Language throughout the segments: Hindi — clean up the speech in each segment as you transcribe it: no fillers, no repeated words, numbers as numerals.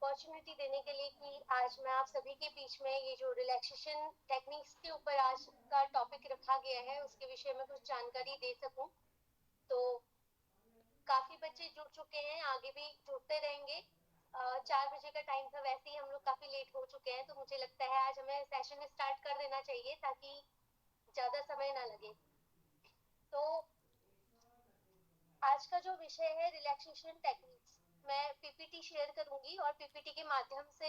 अपॉर्चुनिटी देने के लिए कि आज मैं आप सभी के बीच में ये जो रिलैक्सेशन टेक्निक्स के ऊपर आज का टॉपिक रखा गया है उसके विषय में कुछ जानकारी दे सकूं। तो काफी बच्चे जुड़ चुके हैं, आगे भी जुड़ते रहेंगे। 4 बजे का टाइम था, वैसे ही हम लोग काफी लेट हो चुके हैं, तो मुझे लगता है आज हमें सेशन स्टार्ट कर देना चाहिए ताकि ज्यादा समय ना लगे। तो आज का जो विषय है रिलैक्सेशन टेक्निक्स, मैं पीपीटी शेयर करूंगी और पीपीटी के माध्यम से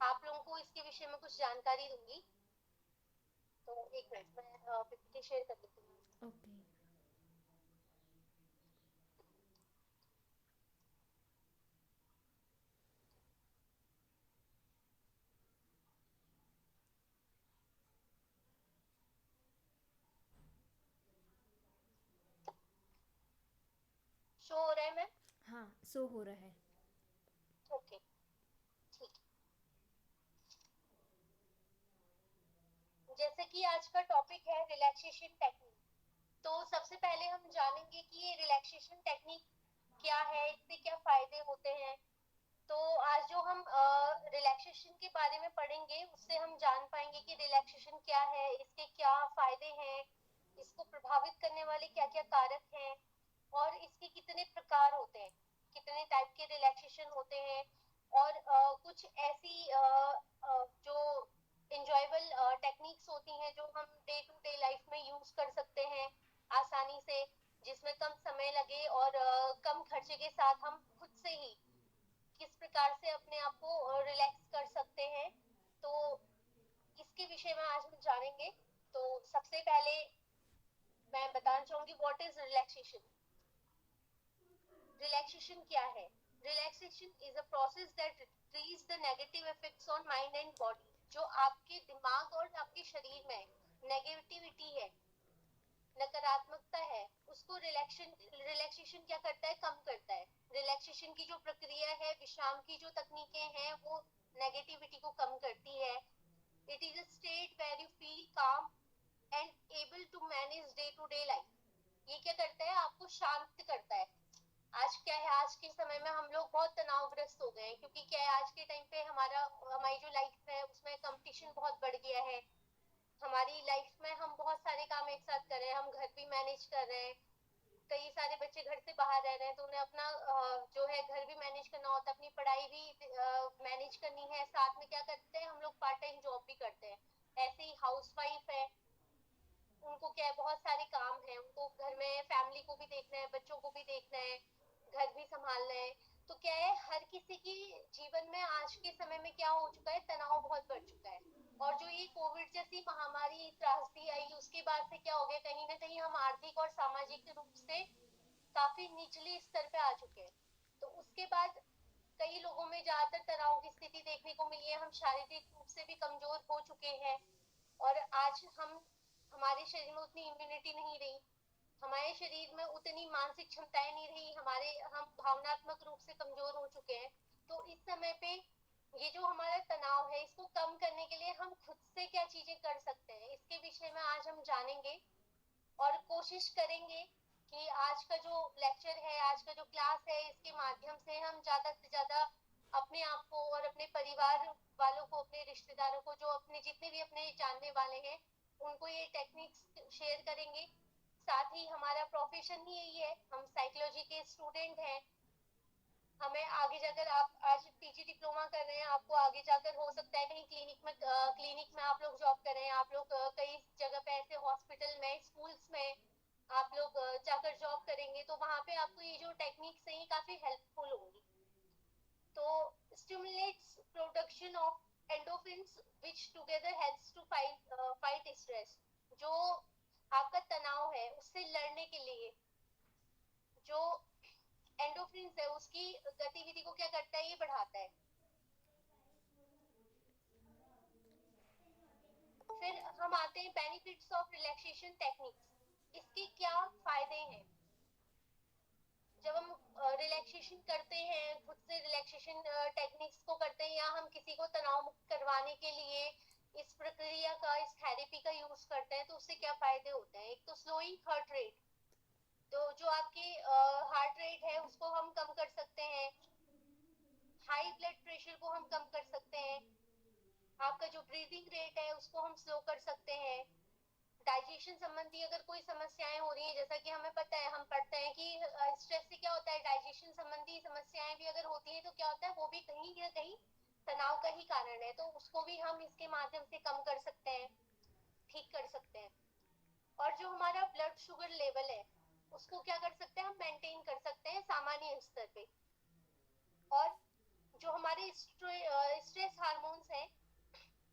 आप लोगों को इसके विषय में कुछ जानकारी दूंगी। तो एक मिनट, मैं पीपीटी शेयर कर देती हूँ। ओके। शो हो रहा है मैम? हाँ, शो हो रहा है। ओके, ठीक। जैसे कि आज का टॉपिक है रिलैक्सेशन टेक्निक, तो सबसे पहले हम जानेंगे कि ये रिलैक्सेशन टेक्निक क्या है, इससे क्या फायदे होते हैं। तो आज जो हम रिलैक्सेशन के बारे में पढ़ेंगे उससे हम जान पाएंगे कि रिलैक्सेशन क्या है, इसके क्या फायदे हैं, इसको प्रभावित करने वाले क्या क्या कारक हैं, और इसके कितने प्रकार होते हैं, कितने टाइप के रिलैक्सेशन होते हैं। और कुछ ऐसी जो इंजॉयबल टेक्निक्स होती हैं जो हम डे टू डे लाइफ में यूज कर सकते हैं आसानी से, जिसमें कम समय लगे और कम खर्चे के साथ हम खुद से ही किस प्रकार से अपने आप को रिलैक्स कर सकते हैं। तो इसके विषय में आज हम जानेंगे। तो सबसे पहले मैं बताना चाहूंगी व्हाट इज रिलैक्सेशन। रिलैक्सेशन क्या है? Relaxation is a process that release the negative effects on mind and body. जो आपके दिमाग और आपके शरीर में नेगेटिविटी है, नकारात्मकता है, उसको रिलैक्सेशन क्या करता है? कम करता है। रिलैक्सेशन की जो प्रक्रिया है, विश्राम की जो तकनीकें हैं, वो नेगेटिविटी को कम करती है। It is a state where you feel calm and able to manage day to day life. ये क्या करता है? आपको शांत करता है। आज क्या है, आज के समय में हम लोग बहुत तनावग्रस्त हो गए हैं, क्योंकि क्या है, आज के टाइम पे हमारी जो लाइफ है उसमें कंपटीशन बहुत बढ़ गया है। हमारी लाइफ में हम बहुत सारे काम एक साथ कर रहे हैं, हम घर भी मैनेज कर रहे हैं, कई सारे बच्चे घर से बाहर रह रहे हैं, तो उन्हें अपना जो है घर भी मैनेज करना होता है, अपनी पढ़ाई भी मैनेज करनी है। साथ में क्या करते हैं हम लोग? पार्ट टाइम जॉब भी करते हैं। ऐसे ही हाउस वाइफ है, उनको क्या है, बहुत सारे काम है, उनको घर में फैमिली को भी देखना है, बच्चों को भी देखना है, घर भी संभालना है। तो क्या है, हर किसी की जीवन में आज के समय में क्या हो चुका है? तनाव बहुत बढ़ चुका है। और जो ये कोविड जैसी महामारी त्रासदी आई, उसके बाद से क्या हो गया, कहीं ना कहीं हम आर्थिक और सामाजिक रूप से काफी निचले स्तर पे आ चुके हैं। तो उसके बाद कई लोगों में ज्यादातर तनाव की स्थिति देखने को मिली है, हम शारीरिक रूप से भी कमजोर हो चुके हैं। और आज हम हमारे शरीर में उतनी इम्यूनिटी नहीं रही, हमारे शरीर में उतनी मानसिक क्षमताएं नहीं रही, हम भावनात्मक रूप से कमजोर हो चुके हैं। तो इस समय पे ये जो हमारा तनाव है, इसको कम करने के लिए हम खुद से क्या चीजें कर सकते हैं, इसके विषय में आज हम जानेंगे। और कोशिश करेंगे कि आज का जो लेक्चर है, आज का जो क्लास है, इसके माध्यम से हम ज्यादा से ज्यादा अपने आप को और अपने परिवार वालों को, अपने रिश्तेदारों को, जो अपने जितने भी अपने जानने वाले हैं, उनको ये टेक्निक्स शेयर करेंगे। साथ ही हमारा प्रोफेशन ही यही है, हम साइकोलॉजी के स्टूडेंट हैं। हमें आगे जाकर, आप आज पीजी डिप्लोमा कर रहे हैं, आपको आगे जाकर हो सकता है कहीं क्लिनिक में आप लोग जॉब कर रहे हैं, आप लोग कई जगह पे ऐसे हॉस्पिटल में, स्कूल्स में आप लोग जाकर जॉब करेंगे, तो वहां पे आपको ये जो टेक्निक्स हैं ये काफी हेल्पफुल होंगी। तो stimulates production of endorphins which together helps to fight stress. जो आपका तनाव है उससे लड़ने के लिए जो एंडोफिन्स है, उसकी गतिविधि को क्या करता है? ये बढ़ाता है। फिर हम आते हैं बेनिफिट्स ऑफ रिलैक्सेशन टेक्निक्स। इसके क्या फायदे हैं? जब हम रिलैक्सेशन करते हैं, खुद से रिलैक्सेशन टेक्निक्स को करते हैं, या हम किसी को तनाव मुक्त करवाने के लिए इस प्रक्रिया का, इस थेरेपी का यूज करते हैं, तो उससे क्या फायदे होते हैं? एक तो स्लोइंग हार्ट रेट, तो जो आपकी हार्ट रेट है उसको हम कम कर सकते हैं। हाई ब्लड ब्रीदिंग रेट है उसको हम स्लो कर सकते हैं। डाइजेशन संबंधी अगर कोई समस्याएं हो रही हैं, जैसा कि हमें पता है, हम पढ़ते हैं कि स्ट्रेस से क्या होता है, डाइजेशन संबंधी समस्याएं भी अगर होती हैं तो क्या होता है, वो भी कहीं ना कहीं तनाव का ही कारण है, तो उसको भी हम इसके माध्यम से कम कर सकते हैं, ठीक कर सकते हैं। और जो हमारा ब्लड शुगर लेवल है उसको क्या कर सकते हैं, हम मेंटेन कर सकते हैं सामान्य स्तर पे। और जो हमारे स्ट्रेस हार्मोन्स हैं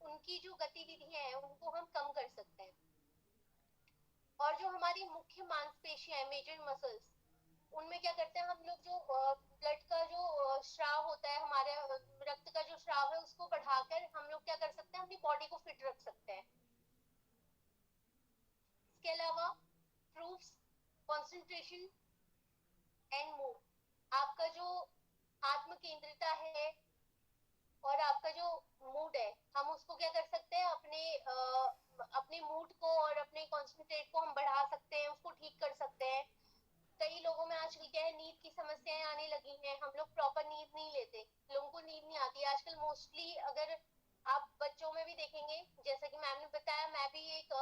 उनकी जो गतिविधियां हैं उनको हम कम कर सकते हैं। और जो हमारी मुख्य मांसपेशियां हैं, मेजर मसल्स, उनमें क्या करते हैं हम लोग, जो ब्लड का जो स्राव होता है, हमारे रक्त का जो स्राव है उसको बढ़ाकर हम लोग क्या कर सकते हैं, अपनी बॉडी को फिट रख सकते हैं। इसके अलावा प्रूफ्स कंसंट्रेशन एंड मूड, आपका जो आत्म केंद्रिता है और आपका जो मूड है, हम उसको क्या कर सकते हैं, अपने मूड को और अपने कंसंट्रेट को हम बढ़ा सकते हैं, उसको ठीक कर सकते हैं। कई लोगों में आजकल क्या है, नींद की समस्याएं आने लगी हैं, हम लोग प्रॉपर नींद नहीं लेते, लोगों को नींद नहीं आती आजकल मोस्टली। अगर आप बच्चों में भी देखेंगे, जैसा कि मैम ने बताया, मैं भी एक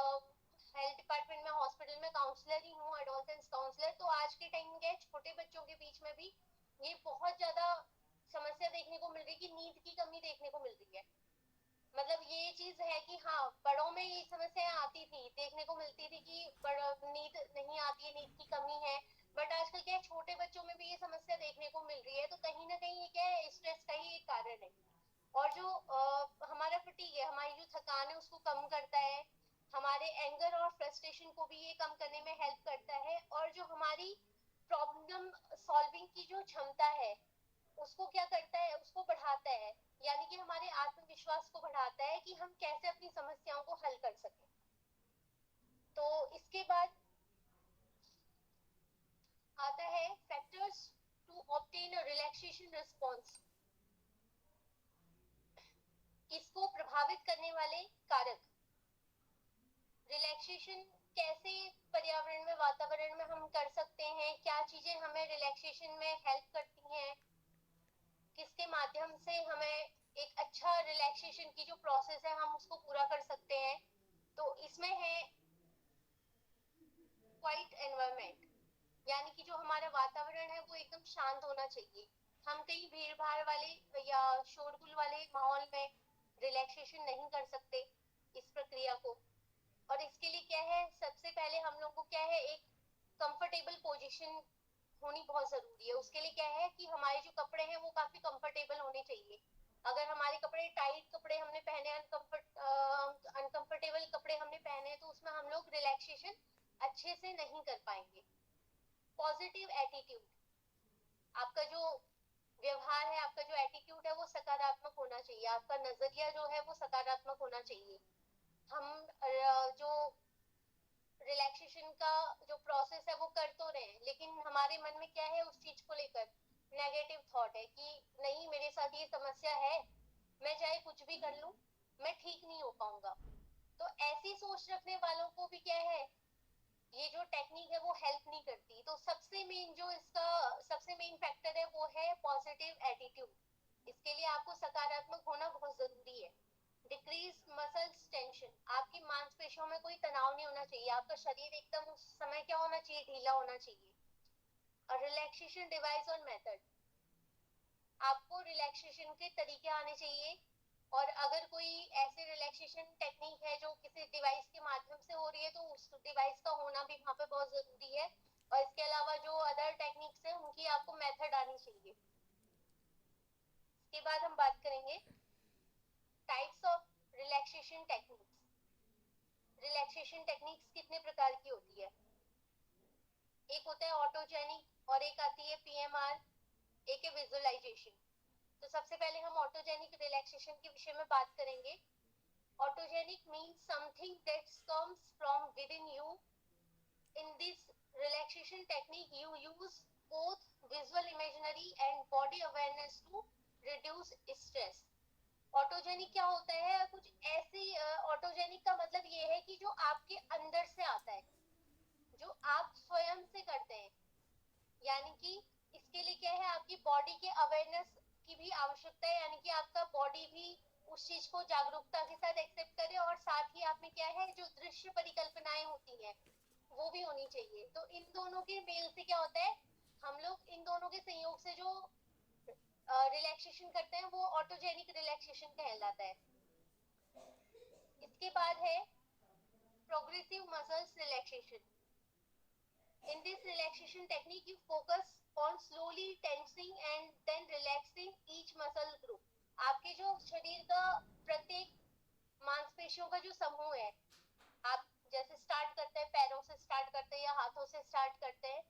हेल्थ डिपार्टमेंट में हॉस्पिटल में काउंसलर ही हूँ, एडोलसेंस काउंसलर। तो आज के टाइम में छोटे बच्चों के बीच में भी ये बहुत ज्यादा समस्या देखने को मिल रही है कि नींद की कमी देखने को मिल रही है। मतलब ये चीज है कि हाँ, बड़ों में ये समस्याएं आती थी, देखने को मिलती थी कि नींद नहीं आती है, नींद की कमी है, बट आजकल क्या है, छोटे बच्चों में भी ये समस्या देखने को मिल रही है। तो कहीं ना कहीं ये क्या है, स्ट्रेस का ही एक कारण है। और जो हमारा फटीग है, हमारी जो थकान है उसको कम करता है, हमारे एंगर और फ्रस्ट्रेशन को भी ये कम करने में हेल्प करता है। और जो हमारी प्रॉब्लम सॉल्विंग की जो क्षमता है उसको क्या करता है, उसको बढ़ाता है, यानी कि हमारे आत्मविश्वास को बढ़ाता है कि हम कैसे अपनी समस्याओं को हल कर सकें। तो इसके बाद आता है factors to obtain a relaxation response, इसको प्रभावित करने वाले कारक। रिलैक्सेशन कैसे पर्यावरण में, वातावरण में हम कर सकते हैं, क्या चीजें हमें रिलैक्सेशन में हेल्प करती हैं, किसके माध्यम से हमें एक अच्छा रिलैक्सेशन की जो प्रोसेस है हम उसको पूरा कर सकते हैं। तो इसमें है क्वाइट एनवायरनमेंट, यानी कि जो हमारा वातावरण है वो एकदम शांत होना चाहिए। हम कहीं भीड़ भाड़ वाले या शोरगुल वाले माहौल में रिलैक्सेशन नहीं कर सकते इस प्रक्रिया को। और इसके लिए क्या है, सबसे पहले हम लोग को क्या है, एक कंफर्टेबल पोजीशन होनी बहुत जरूरी है। उसके लिए क्या है कि हमारे जो कपड़े हैं वो काफी कंफर्टेबल होने चाहिए। अगर हमारे कपड़े टाइट कपड़े हमने पहने, अनकंफर्टेबल कपड़े हमने पहने, तो उसमें हम लोग रिलैक्सेशन अच्छे से नहीं कर पाएंगे। पॉजिटिव एटीट्यूड, आपका जो व्यवहार है, आपका जो एटीट्यूड है वो सकारात्मक होना चाहिए, आपका नजरिया जो है वो सकारात्मक होना चाहिए। हम जो रिलैक्सेशन का जो प्रोसेस है वो कर तो रहे हैं, लेकिन हमारे मन में क्या है, उस चीज को लेकर नेगेटिव थॉट है कि नहीं, मेरे साथ ये समस्या है, मैं चाहे कुछ भी कर लूं मैं ठीक नहीं हो पाऊंगा। तो ऐसी सोच रखने वालों को भी क्या है, ये जो टेक्निक है वो हेल्प नहीं करती। तो सबसे मेन जो इसका सबसे मेन फैक्टर है वो है पॉजिटिव एटीट्यूड। इसके लिए आपको सकारात्मक होना बहुत जरूरी है। डिक्रीज मसल्स टेंशन, आपकी मांसपेशियों में कोई तनाव नहीं होना चाहिए, आपका शरीर एकदम उस समय क्या होना चाहिए, ढीला होना चाहिए। और रिलैक्सेशन डिवाइस और मेथड, आपको रिलैक्सेशन के तरीके आने चाहिए। और अगर कोई ऐसे रिलैक्सेशन टेक्निक है जो किसी डिवाइस के माध्यम से हो रही है तो उस डिवाइस का होना भी वहाँ पे बहुत जरूरी है। और इसके अलावा जो अदर टेक्निक्स है उनकी आपको मेथड आनी चाहिए। इसके बाद हम बात करेंगे types of relaxation techniques. Relaxation techniques कितने प्रकार की होती है, एक होता है ऑटोजेनिक और एक आती है पीएमआर, एक है विजुअलाइजेशन। तो सबसे पहले हम ऑटोजेनिक रिलैक्सेशन के विषय में बात करेंगे। Autogenic means something that comes from within you. In this relaxation technique you use both visual imaginary and body awareness to reduce stress. Autogenic क्या होता है, कुछ ऐसी ऑटोजेनिक का मतलब ये है कि जो आपके अंदर से आता है, जो आप स्वयं से करते हैं, यानी कि इसके लिए क्या है, आपकी बॉडी के अवेयरनेस की भी आवश्यकता है, यानी कि आपका बॉडी भी उस चीज को जागरूकता के साथ एक्सेप्ट करें, और साथ ही आप में क्या है जो दृश्य परिकल्पनाएं होती हैं वो भी होनी चाहिए। तो इन दोनों के मेल से क्या होता है, हम लोग इन दोनों के संयोग से जो रिलैक्सेशन करते हैं वो ऑटोजेनिक रिलैक्सेशन कहलाता है। इसके बाद है progressive muscles relaxation. In this relaxation technique, you focus on slowly tensing and then relaxing each muscle group. आपके जो शरीर का प्रत्येक मांसपेशियों का जो समूह है, आप जैसे स्टार्ट करते हैं पैरों से स्टार्ट करते हैं या हाथों से स्टार्ट करते हैं,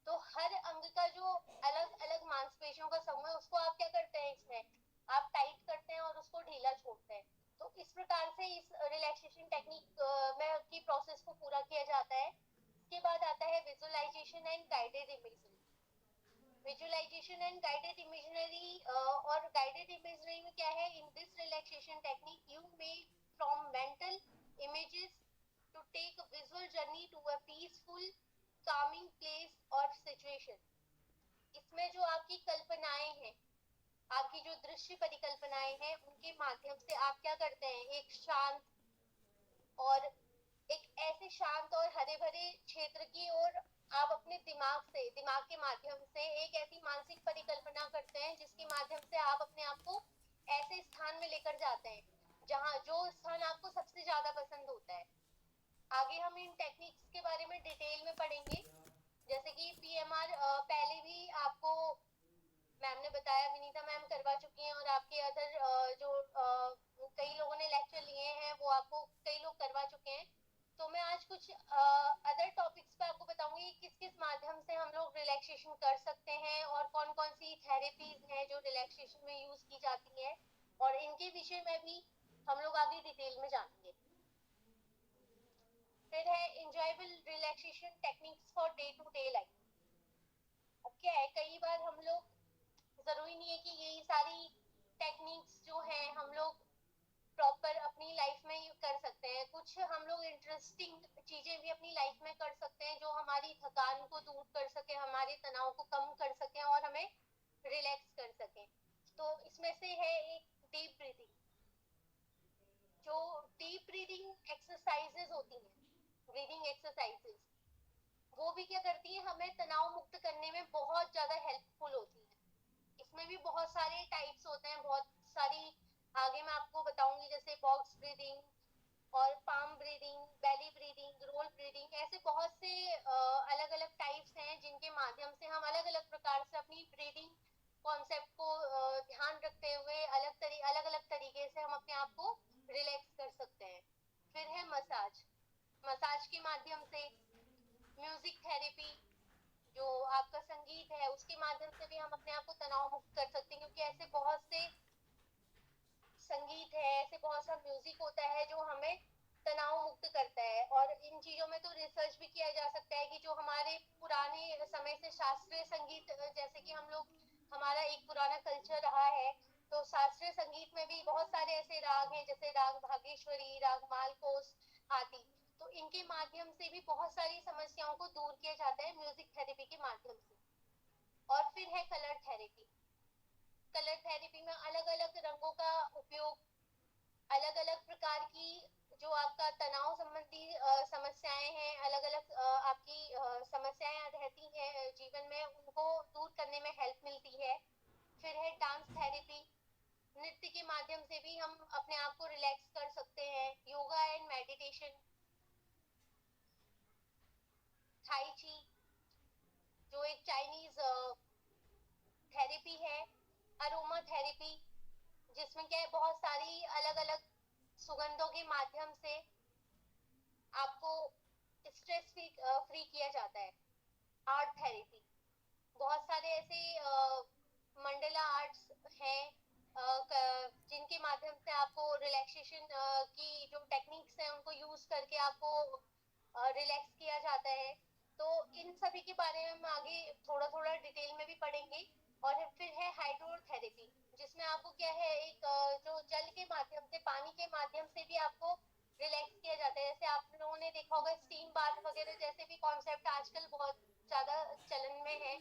तो हर अंग का जो अलग अलग मांसपेशियों का समूह है उसको आप क्या करते हैं, इसमें आप टाइट करते हैं और उसको ढीला छोड़ते हैं। तो इस प्रकार से इस रिलैक्सेशन टेक्निक में की प्रोसेस को पूरा किया जाता है। इसके बाद आता है visualisation and guided imagery. Visualisation and guided imagery, और गाइडेड इमेजरी में क्या है, in this relaxation technique you may form mental images to take a visual journey to a peaceful calming place और सिचुएशन। इसमें जो आपकी कल्पनाएं हैं, आपकी जो दृश्य परिकल्पनाएं हैं, उनके माध्यम से आप क्या करते हैं, एक शांत और एक ऐसे शांत और हरे भरे क्षेत्र की ओर आप अपने दिमाग के माध्यम से एक ऐसी मानसिक परिकल्पना करते हैं जिसके माध्यम से आप अपने आप को ऐसे स्थान में लेकर जाते हैं जहाँ जो स्थान आपको सबसे ज्यादा पसंद होता है। आगे हम इन टेक्निक्स के बारे में डिटेल में पढ़ेंगे, जैसे कि पीएमआर पहले भी आपको मैम ने बताया, विनीता मैम करवा चुकी हैं, और आपके अदर जो कई लोगों ने लेक्चर लिए हैं वो आपको कई लोग करवा चुके हैं। तो मैं आज कुछ अदर टॉपिक्स पे आपको बताऊंगी किस किस माध्यम से हम लोग रिलैक्सेशन कर सकते हैं और कौन कौन सी थेरेपीज हैं जो रिलैक्सेशन में यूज की जाती हैं, और इनके विषय में भी हम लोग आगे डिटेल में जानेंगे। फिर है enjoyable relaxation techniques for day to day life. अब क्या है, कई बार हम लोग, जरूरी नहीं है कि यही सारी टेक्निक्स जो है हम लोग प्रॉपर अपनी लाइफ में कर सकते हैं। कुछ हम लोग इंटरेस्टिंग चीजें भी अपनी लाइफ में कर सकते हैं जो हमारी थकान को दूर कर सके, हमारे तनाव को कम कर सके और हमें रिलैक्स कर सके। तो इसमें से है एक डीप ब्रीदिंग। जो डीप ब्रीदिंग एक्सरसाइजेस होती हैं, ब्रीदिंग एक्सरसाइजेस, वो भी क्या करती है, हमें तनाव मुक्त करने में बहुत ज्यादा हेल्पफुल होती है। इसमें भी बहुत सारे टाइप्स होते हैं, बहुत सारी आगे मैं आपको बताऊंगी, जैसे बॉक्स ब्रीदिंग और palm breathing, belly breathing, roll breathing, ऐसे बहुत से अलग अलग टाइप्स हैं जिनके माध्यम से हम अलग अलग प्रकार से अपनी ब्रीदिंग कॉन्सेप्ट को ध्यान रखते हुए अलग अलग तरीके से हम अपने आप को रिलैक्स कर सकते हैं। फिर है मसाज। मसाज के माध्यम से म्यूजिक थेरेपी, जो आपका संगीत है उसके माध्यम से भी हम अपने आप को तनाव मुक्त कर सकते हैं, क्योंकि ऐसे बहुत से संगीत है, ऐसे बहुत सा म्यूजिक होता है जो हमें तनाव मुक्त करता है। और इन चीजों में तो रिसर्च भी किया जा सकता है कि जो हमारे पुराने समय से शास्त्रीय संगीत, जैसे कि हम लोग, हमारा एक पुराना कल्चर रहा है, तो शास्त्रीय संगीत में भी बहुत सारे ऐसे राग हैं, जैसे राग भागेश्वरी, राग मालकोस आदि। तो इनके माध्यम से भी बहुत सारी समस्याओं को दूर किया जाता है म्यूजिक थेरेपी के माध्यम से। और फिर है कलर थेरेपी। कलर थेरेपी में अलग अलग रंगों का उपयोग, अलग अलग प्रकार की जो आपका तनाव संबंधी समस्याएं हैं, अलग अलग आपकी समस्याएं रहती हैं जीवन में, उनको दूर करने में हेल्प मिलती है। फिर है डांस थेरेपी। नृत्य के माध्यम से भी हम अपने आप को रिलैक्स कर सकते हैं। Yoga and meditation. थाई ची, जो एक चाइनीज थेरेपी है। अरोमा थेरेपी, जिसमें क्या है, बहुत सारी अलग अलग सुगंधों के माध्यम से आपको स्ट्रेस फ्री किया जाता है। आर्ट थेरेपी, बहुत सारे ऐसे मंडला आर्ट्स हैं जिनके माध्यम से आपको रिलैक्सेशन की जो टेक्निक्स हैं उनको यूज करके आपको रिलैक्स किया जाता है। तो इन सभी के बारे में हम आगे थोड़ा थोड़ा डिटेल में भी पढ़ेंगे। और फिर है हाइड्रोथेरेपी, जिसमें आपको क्या है, एक जो जल के माध्यम से, पानी के माध्यम से भी आपको रिलैक्स किया जाता है। जैसे आप लोगों ने देखा होगा स्टीम बाथ वगैरह जैसे भी कॉन्सेप्ट आजकल बहुत ज्यादा चलन में है,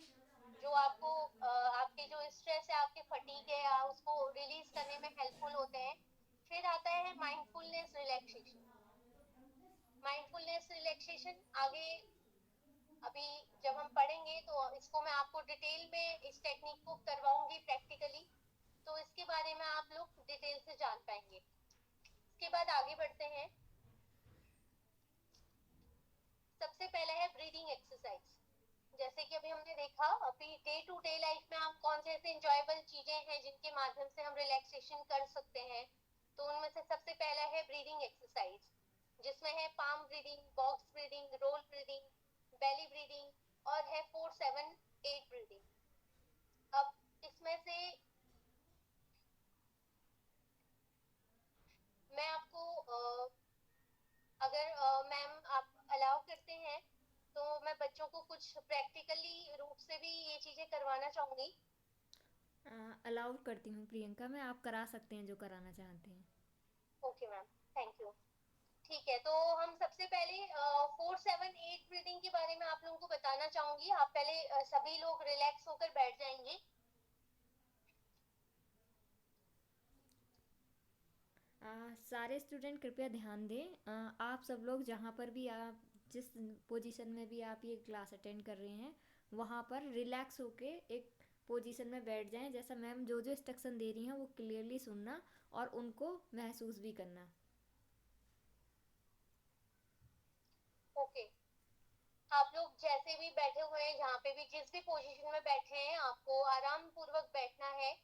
जो आपको आपके जो स्ट्रेस है, आपके फटीग है, उसको रिलीज करने में हेल्पफुल होते हैं। रिलैक्सेशन। माइंडफुलनेस रिलैक्सेशन आगे अभी जब हम पढ़ेंगे तो इसको मैं आपको डिटेल में इस टेक्निक को करवाऊंगी प्रैक्टिकली, तो इसके बारे में आप लोग डिटेल से जान पाएंगे। इसके बाद आगे बढ़ते हैं। सबसे पहला है ब्रीदिंग एक्सरसाइज। जैसे कि अभी हमने देखा, अभी डे टू डे लाइफ में हम कौन से ऐसे इंजॉयबल चीजें हैं जिनके माध्यम से हम रिलैक्सेशन कर सकते हैं, तो उनमें से सबसे पहला है ब्रीदिंग एक्सरसाइज, जिसमें है palm breathing, box breathing, roll breathing, belly breathing और है 4-7-8 ब्रीदिंग। अब इसमें से मैं आपको अगर मैम आप अलाउ करते हैं तो मैं बच्चों को कुछ प्रैक्टिकली रूप से भी ये चीजें करवाना चाहूंगी। अलाउ करती हूँ प्रियंका, मैं आप करा सकते हैं जो कराना चाहते हैं। Okay ma'am, thank you. ठीक है, तो हम सबसे पहले 4-7-8 ब्रीदिंग के बारे में आप लोगों को बताना चाहूंगी। आप पहले सभी लोग रिलैक्स होकर बैठ जाएंगे। सारे स्टूडेंट कृपया ध्यान दें। आप सब लोग जहाँ पर भी आप जिस पोजीशन में भी आप ये क्लास अटेंड कर रहे हैं वहाँ पर रिलैक्स होके एक पोजीशन में बैठ जाएं। जैसा मैम जो जो इंस्ट्रक्शन दे रही हैं वो क्लियरली सुनना और उनको महसूस भी करना। ओके, आप लोग जैसे भी बैठे हुए हैं, जहाँ पे भी जिस भी पोजीशन में बैठे हैं, आपको आराम पूर्वक बैठना है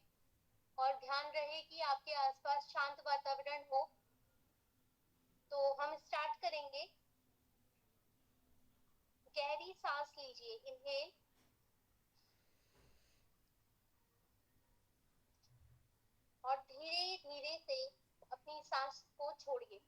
और ध्यान रहे कि आपके आसपास शांत वातावरण हो। तो हम स्टार्ट करेंगे। गहरी सांस लीजिए, इनहेल, और धीरे धीरे से अपनी सांस को छोड़िए।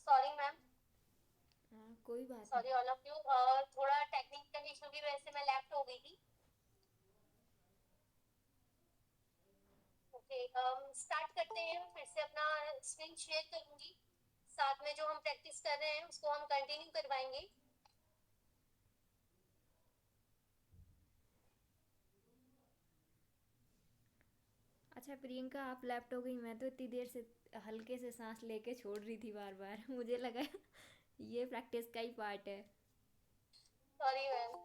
सॉरी मैम, कोई बात नहीं। सॉरी ऑल ऑफ यू, थोड़ा टेक्निकल इशू की वजह से मैं लेफ्ट हो गई थी। ओके, स्टार्ट करते हैं। फिर से अपना स्क्रीन शेयर करूंगी, साथ में जो हम प्रैक्टिस कर रहे हैं उसको हम कंटिन्यू करवाएंगे। अच्छा प्रियंका, आप लेफ्ट हो गई। मैं तो इतनी देर से हल्के से सांस लेके छोड़ रही थी बार बार मुझे लगा ये प्रैक्टिस का ही पार्ट है। Sorry ma'am.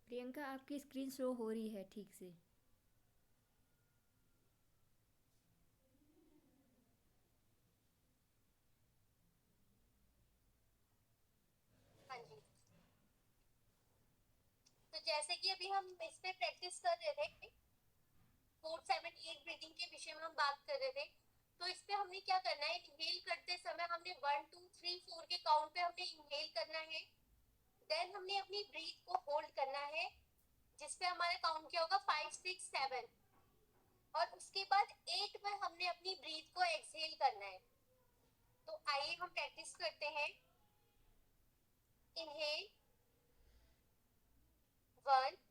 प्रियंका, आपकी स्क्रीन शो हो रही है ठीक से। हाँ जी। तो जैसे कि अभी हम इस पे प्रैक्टिस कर रहे थे, 4-7-8 ब्रीदिंग के विषय में हम बात कर रहे थे। तो इस पे हमने क्या करना है, इनहेल करते समय हमने 1 2 3 4 के काउंट पे हमने इनहेल करना है। देन हमने अपनी ब्रीथ को होल्ड करना है, जिसपे हमारा काउंट क्या होगा, 5 6 7। और उसके बाद 8 में हमने अपनी ब्रीथ को एक्सहेल करना है। तो आइए हम प्रैक्टिस करते हैं। इनहेल 1